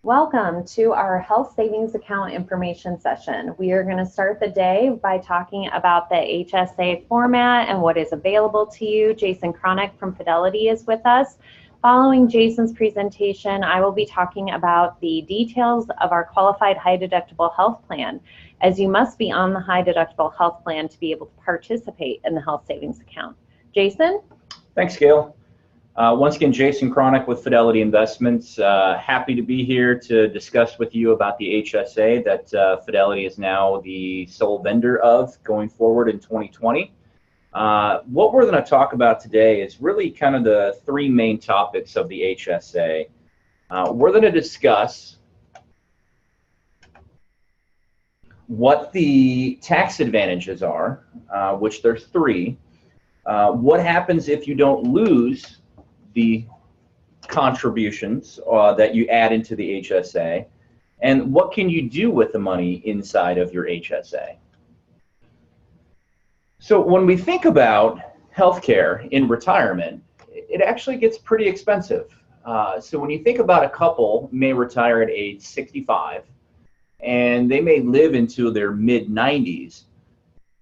Welcome to our health savings account information session. We are going to start the day by talking about the HSA format and what is available to you. Jason Cronick from Fidelity is with us. Following Jason's presentation, I will be talking about the details of our qualified high deductible health plan, as you must be on the high deductible health plan to be able to participate in the health savings account. Jason? Thanks, Gail. Once again, Jason Cronick with Fidelity Investments. Happy to be here to discuss with you about the HSA that Fidelity is now the sole vendor of going forward in 2020. What we're going to talk about today is really kind of the three main topics of the HSA. We're going to discuss what the tax advantages are, which there's three. What happens if you don't lose the contributions that you add into the HSA, and what can you do with the money inside of your HSA? So when we think about healthcare in retirement, it actually gets pretty expensive. So when you think about a couple may retire at age 65 and they may live into their mid-90s,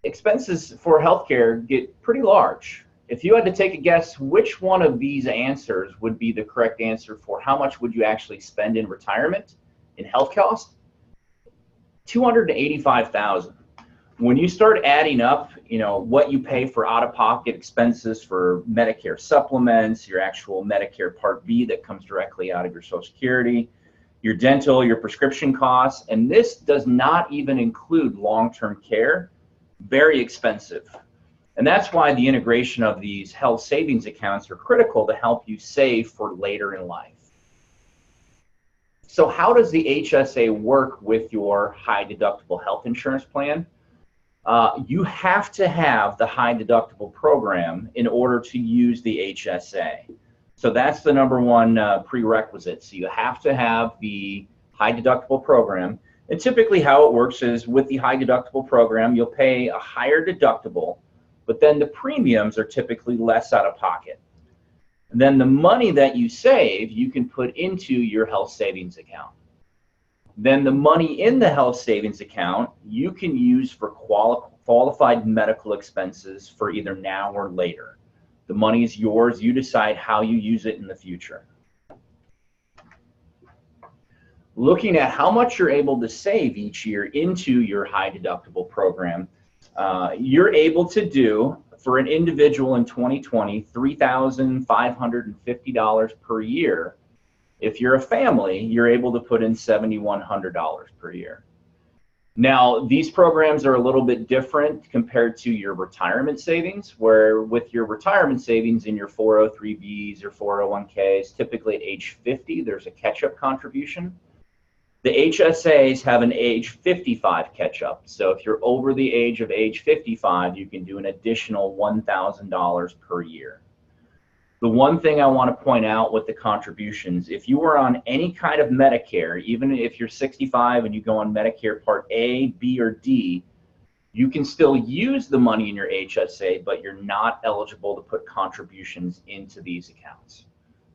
expenses for healthcare get pretty large. If you had to take a guess, which one of these answers would be the correct answer for how much would you actually spend in retirement in health costs? $285,000. When you start adding up, what you pay for out-of-pocket expenses for Medicare supplements, your actual Medicare Part B that comes directly out of your Social Security, your dental, your prescription costs, and this does not even include long-term care, very expensive. And that's why the integration of these health savings accounts are critical to help you save for later in life. So how does the HSA work with your high deductible health insurance plan? You have to have the high deductible program in order to use the HSA. So that's the number one prerequisite. So you have to have the high deductible program. And typically how it works is with the high deductible program, you'll pay a higher deductible, but then the premiums are typically less out of pocket. And then the money that you save, you can put into your health savings account. Then the money in the health savings account, you can use for qualified medical expenses for either now or later. The money is yours. You decide how you use it in the future. Looking at how much you're able to save each year into your high deductible program, you're able to do, for an individual in 2020, $3,550 per year. If you're a family, you're able to put in $7,100 per year. Now, these programs are a little bit different compared to your retirement savings, where with your retirement savings in your 403Bs or 401Ks, typically at age 50, there's a catch-up contribution. The HSAs have an age 55 catch-up. So if you're over the age of age 55, you can do an additional $1,000 per year. The one thing I want to point out with the contributions, if you are on any kind of Medicare, even if you're 65 and you go on Medicare Part A, B, or D, you can still use the money in your HSA, but you're not eligible to put contributions into these accounts.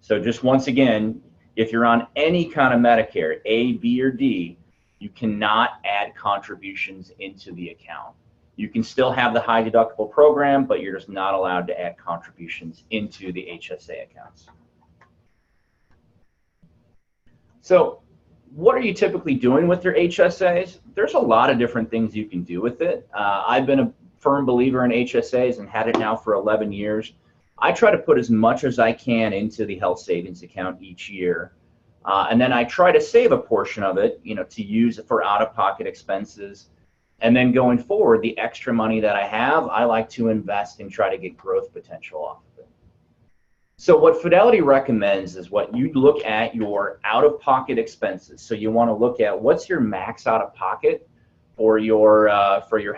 So just once again, if you're on any kind of Medicare, A, B, or D, you cannot add contributions into the account. You can still have the high deductible program, but you're just not allowed to add contributions into the HSA accounts. So what are you typically doing with your HSAs? There's a lot of different things you can do with it. I've been a firm believer in HSAs and had it now for 11 years. I try to put as much as I can into the health savings account each year. And then I try to save a portion of it, to use for out-of-pocket expenses. And then going forward, the extra money that I have, I like to invest and try to get growth potential off of it. So what Fidelity recommends is what you look at your out-of-pocket expenses. So you want to look at what's your max out-of-pocket for your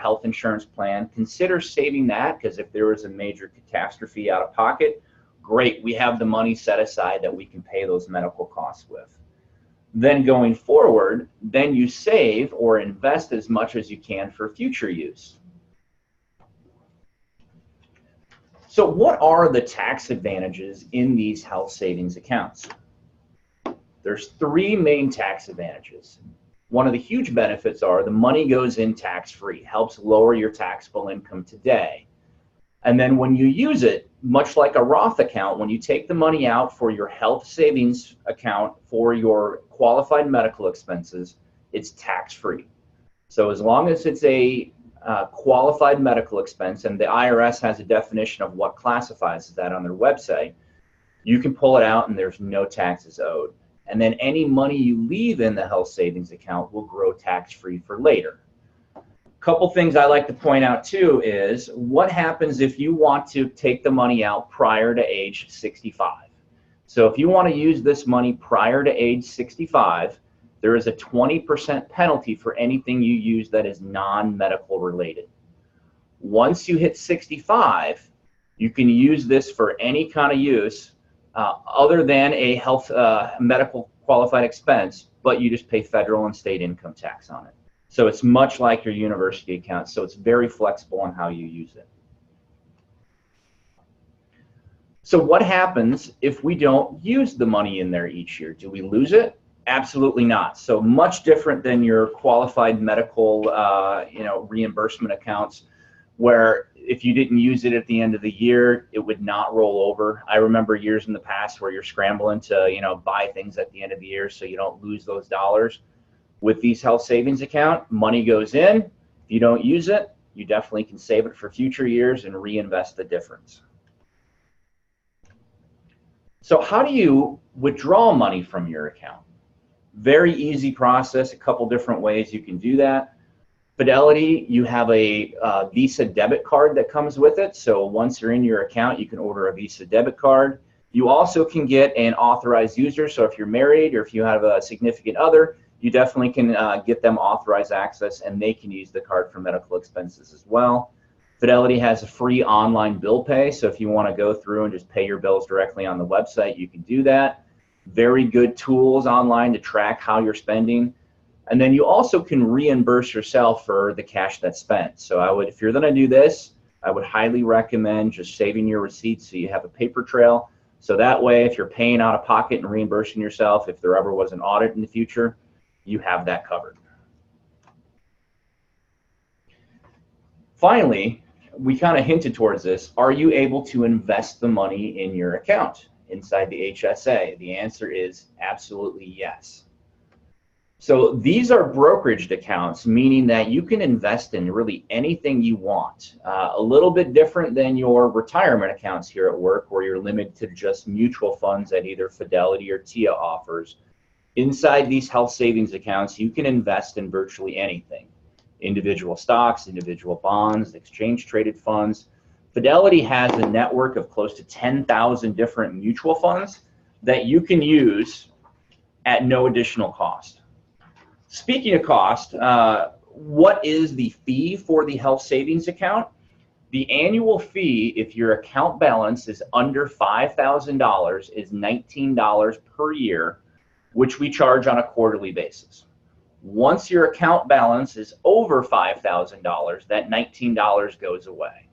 health insurance plan. Consider saving that, because if there was a major catastrophe out of pocket, great, we have the money set aside that we can pay those medical costs with. Then going forward, then you save or invest as much as you can for future use. So what are the tax advantages in these health savings accounts? There's three main tax advantages. One of the huge benefits are the money goes in tax-free, helps lower your taxable income today. And then when you use it, much like a Roth account, when you take the money out for your health savings account for your qualified medical expenses, it's tax-free. So as long as it's a qualified medical expense, and the IRS has a definition of what classifies as that on their website, you can pull it out and there's no taxes owed. And then any money you leave in the health savings account will grow tax-free for later. Couple things I like to point out too is what happens if you want to take the money out prior to age 65. So if you want to use this money prior to age 65, there is a 20% penalty for anything you use that is non-medical related. Once you hit 65, you can use this for any kind of use other than a health medical qualified expense, but you just pay federal and state income tax on it. So it's much like your university account, so it's very flexible on how you use it. So what happens if we don't use the money in there each year? Do we lose it? Absolutely not. So much different than your qualified medical reimbursement accounts, where if you didn't use it at the end of the year, it would not roll over. I remember years in the past where you're scrambling to buy things at the end of the year so you don't lose those dollars. With these health savings account, money goes in. If you don't use it, you definitely can save it for future years and reinvest the difference. So how do you withdraw money from your account? Very easy process, a couple different ways you can do that. Fidelity, you have a Visa debit card that comes with it. So once you're in your account, you can order a Visa debit card. You also can get an authorized user. So if you're married or if you have a significant other, you definitely can get them authorized access and they can use the card for medical expenses as well. Fidelity has a free online bill pay. So if you want to go through and just pay your bills directly on the website, you can do that. Very good tools online to track how you're spending. And then you also can reimburse yourself for the cash that's spent. So if you're going to do this, I would highly recommend just saving your receipts so you have a paper trail. So that way, if you're paying out of pocket and reimbursing yourself, if there ever was an audit in the future, you have that covered. Finally, we kind of hinted towards this. Are you able to invest the money in your account inside the HSA? The answer is absolutely yes. So these are brokeraged accounts, meaning that you can invest in really anything you want. A little bit different than your retirement accounts here at work, where you're limited to just mutual funds that either Fidelity or TIA offers. Inside these health savings accounts, you can invest in virtually anything. Individual stocks, individual bonds, exchange traded funds. Fidelity has a network of close to 10,000 different mutual funds that you can use at no additional cost. Speaking of cost, what is the fee for the health savings account? The annual fee, if your account balance is under $5,000, is $19 per year, which we charge on a quarterly basis. Once your account balance is over $5,000, that $19 goes away.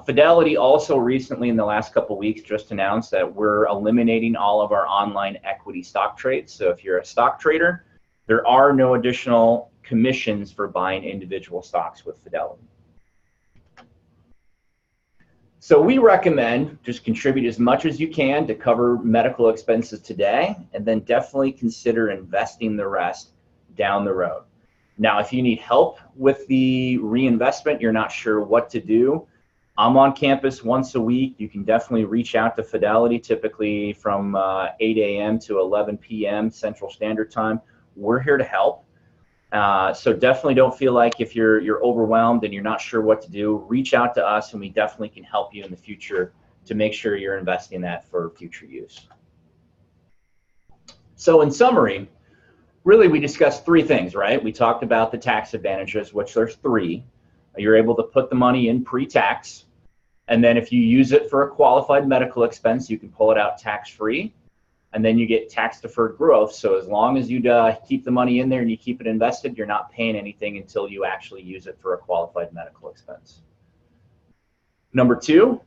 Fidelity also recently, in the last couple of weeks, just announced that we're eliminating all of our online equity stock trades. So if you're a stock trader, there are no additional commissions for buying individual stocks with Fidelity. So we recommend just contribute as much as you can to cover medical expenses today, and then definitely consider investing the rest down the road. Now, if you need help with the reinvestment, you're not sure what to do, I'm on campus once a week. You can definitely reach out to Fidelity, typically from 8 a.m. to 11 p.m. Central Standard Time. We're here to help. So definitely don't feel like if you're overwhelmed and you're not sure what to do, reach out to us and we definitely can help you in the future to make sure you're investing that for future use. So in summary, really we discussed three things, right? We talked about the tax advantages, which there's three. You're able to put the money in pre-tax, and then if you use it for a qualified medical expense, you can pull it out tax-free. And then you get tax-deferred growth. So as long as you keep the money in there and you keep it invested, you're not paying anything until you actually use it for a qualified medical expense. Number two,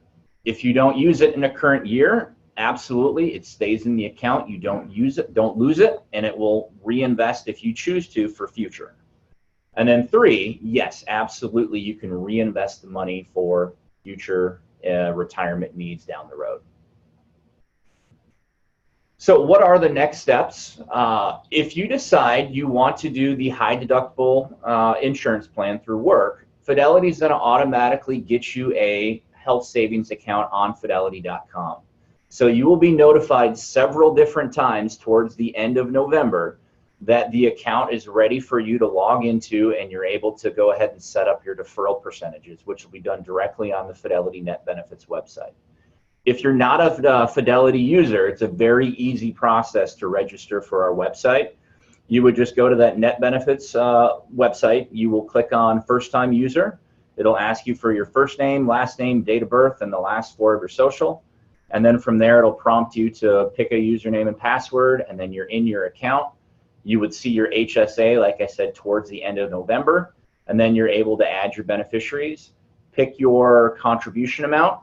if you don't use it in a current year, absolutely, it stays in the account. You don't use it, don't lose it, and it will reinvest if you choose to for future. And then 3, yes, absolutely, you can reinvest the money for future retirement needs down the road. So what are the next steps? If you decide you want to do the high deductible insurance plan through work, Fidelity is going to automatically get you a health savings account on fidelity.com. So you will be notified several different times towards the end of November that the account is ready for you to log into, and you're able to go ahead and set up your deferral percentages, which will be done directly on the Fidelity Net Benefits website. If you're not a Fidelity user, it's a very easy process to register for our website. You would just go to that Net Benefits website. You will click on First Time User. It'll ask you for your first name, last name, date of birth, and the last 4 of your social. And then from there, it'll prompt you to pick a username and password, and then you're in your account. You would see your HSA, like I said, towards the end of November, and then you're able to add your beneficiaries, pick your contribution amount,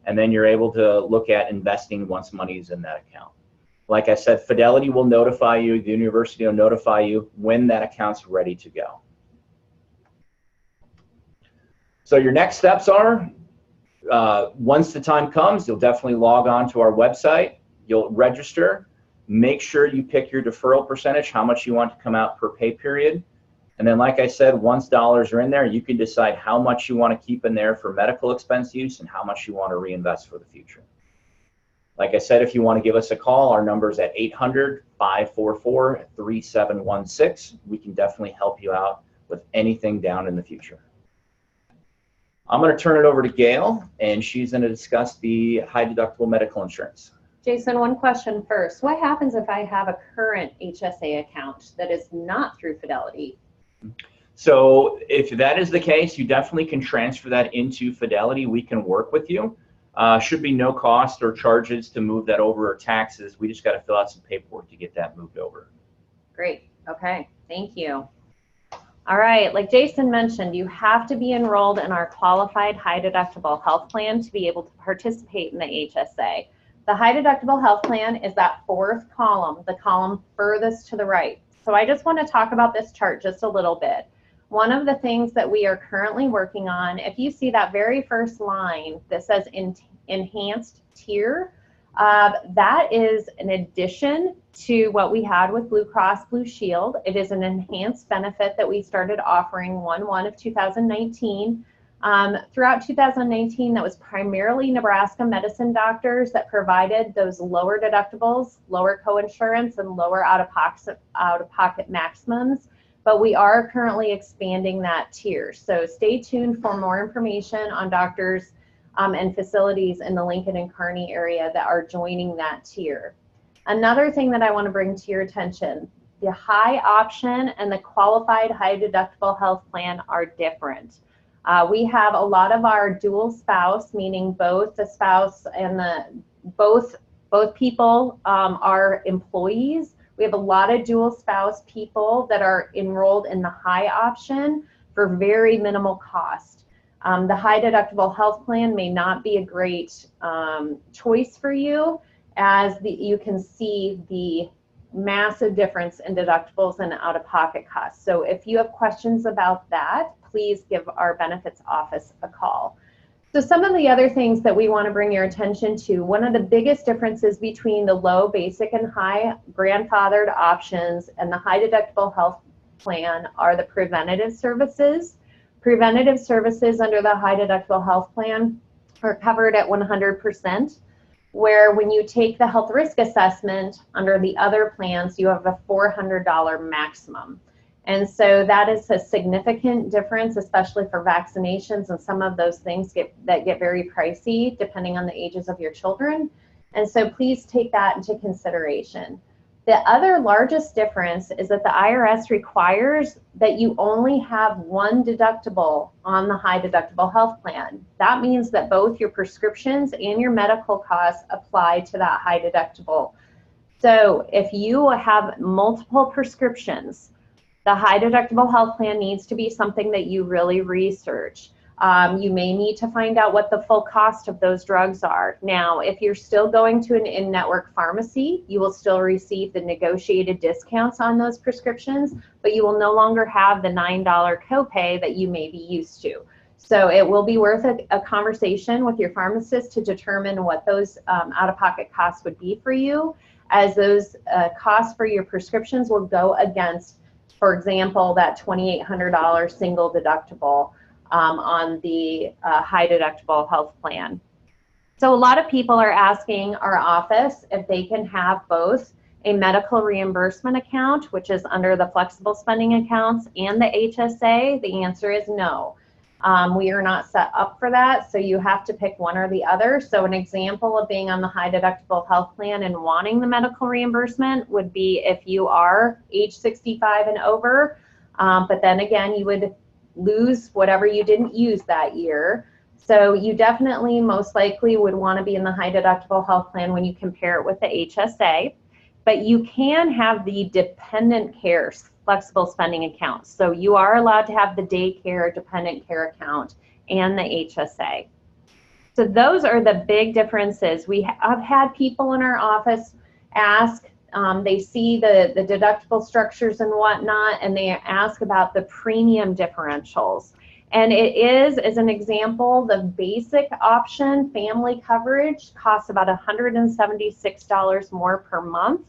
and then you're able to look at investing once money's in that account. Like I said, Fidelity will notify you, the university will notify you when that account's ready to go. So your next steps are, once the time comes, you'll definitely log on to our website, you'll register, make sure you pick your deferral percentage, how much you want to come out per pay period. And then, like I said, once dollars are in there, you can decide how much you want to keep in there for medical expense use and how much you want to reinvest for the future. Like I said, if you want to give us a call, our number is at 800-544-3716. We can definitely help you out with anything down in the future. I'm going to turn it over to Gail, and she's going to discuss the high deductible medical insurance. Jason, one question first. What happens if I have a current HSA account that is not through Fidelity? So if that is the case, you definitely can transfer that into Fidelity. We can work with you. Should be no cost or charges to move that over, or taxes. We just got to fill out some paperwork to get that moved over. Great. Okay. Thank you. All right. Like Jason mentioned, you have to be enrolled in our qualified high deductible health plan to be able to participate in the HSA. The high deductible health plan is that 4th column, the column furthest to the right. So I just want to talk about this chart just a little bit. One of the things that we are currently working on, if you see that very first line that says enhanced tier, that is an addition to what we had with Blue Cross Blue Shield. It is an enhanced benefit that we started offering 1/1 of 2019. Throughout 2019, that was primarily Nebraska medicine doctors that provided those lower deductibles, lower coinsurance, and lower out-of-pocket maximums. But we are currently expanding that tier. So stay tuned for more information on doctors and facilities in the Lincoln and Kearney area that are joining that tier. Another thing that I want to bring to your attention, the high option and the qualified high deductible health plan are different. We have a lot of our dual spouse, meaning both the spouse and both people are employees. We have a lot of dual spouse people that are enrolled in the high option for very minimal cost. The high deductible health plan may not be a great choice for you, as you can see the massive difference in deductibles and out-of-pocket costs. So if you have questions about that, please give our benefits office a call. So some of the other things that we want to bring your attention to, one of the biggest differences between the low, basic, and high grandfathered options and the high deductible health plan are the preventative services. Preventative services under the high deductible health plan are covered at 100%, where when you take the health risk assessment under the other plans, you have a $400 maximum. And so that is a significant difference, especially for vaccinations, and some of those things get very pricey depending on the ages of your children. And so please take that into consideration. The other largest difference is that the IRS requires that you only have one deductible on the high deductible health plan. That means that both your prescriptions and your medical costs apply to that high deductible. So if you have multiple prescriptions, the high deductible health plan needs to be something that you really research. You may need to find out what the full cost of those drugs are. Now, if you're still going to an in-network pharmacy, you will still receive the negotiated discounts on those prescriptions, but you will no longer have the $9 copay that you may be used to. So it will be worth a conversation with your pharmacist to determine what those out-of-pocket costs would be for you, as those costs for your prescriptions will go against, for example, that $2,800 single deductible on the high deductible health plan. So a lot of people are asking our office if they can have both a medical reimbursement account, which is under the flexible spending accounts, and the HSA. The answer is no. We are not set up for that, so you have to pick one or the other. So an example of being on the high deductible health plan and wanting the medical reimbursement would be if you are age 65 and over, but then again, you would lose whatever you didn't use that year. So you definitely most likely would want to be in the high deductible health plan when you compare it with the HSA, but you can have the dependent care flexible spending account. So you are allowed to have the daycare dependent care account and the HSA. So those are the big differences. I've had people in our office ask, they see the deductible structures and whatnot, and they ask about the premium differentials. And it is, as an example, the basic option family coverage costs about $176 more per month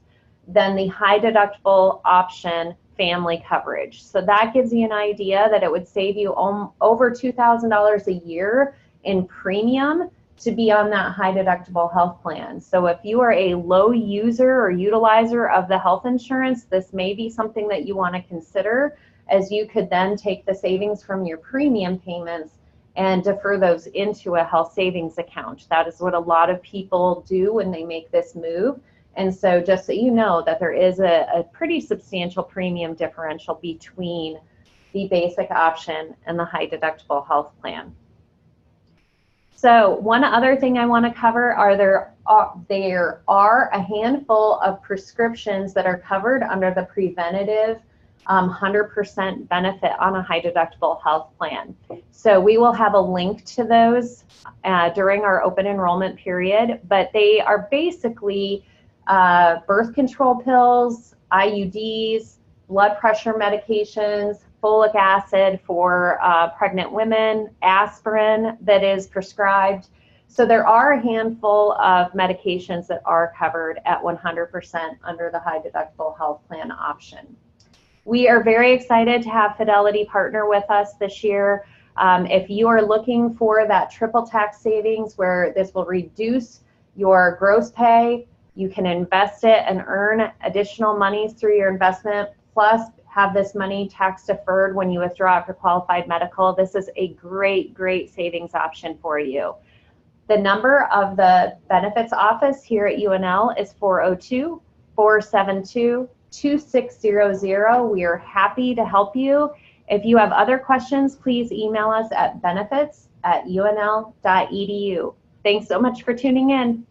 than the high deductible option family coverage. So that gives you an idea that it would save you over $2,000 a year in premium to be on that high deductible health plan. So if you are a low user or utilizer of the health insurance, this may be something that you want to consider, as you could then take the savings from your premium payments and defer those into a health savings account. That is what a lot of people do when they make this move. And so just so you know that there is a pretty substantial premium differential between the basic option and the high deductible health plan. So one other thing I want to cover are there are a handful of prescriptions that are covered under the preventative 100% benefit on a high deductible health plan. So we will have a link to those during our open enrollment period, but they are basically birth control pills, IUDs, blood pressure medications, folic acid for pregnant women, aspirin that is prescribed. So there are a handful of medications that are covered at 100% under the high deductible health plan option. We are very excited to have Fidelity partner with us this year. If you are looking for that triple tax savings where this will reduce your gross pay, you can invest it and earn additional monies through your investment, plus have this money tax deferred when you withdraw it for qualified medical. This is a great, great savings option for you. The number of the benefits office here at UNL is 402-472-2600. We are happy to help you. If you have other questions, please email us at benefits@unl.edu. Thanks so much for tuning in.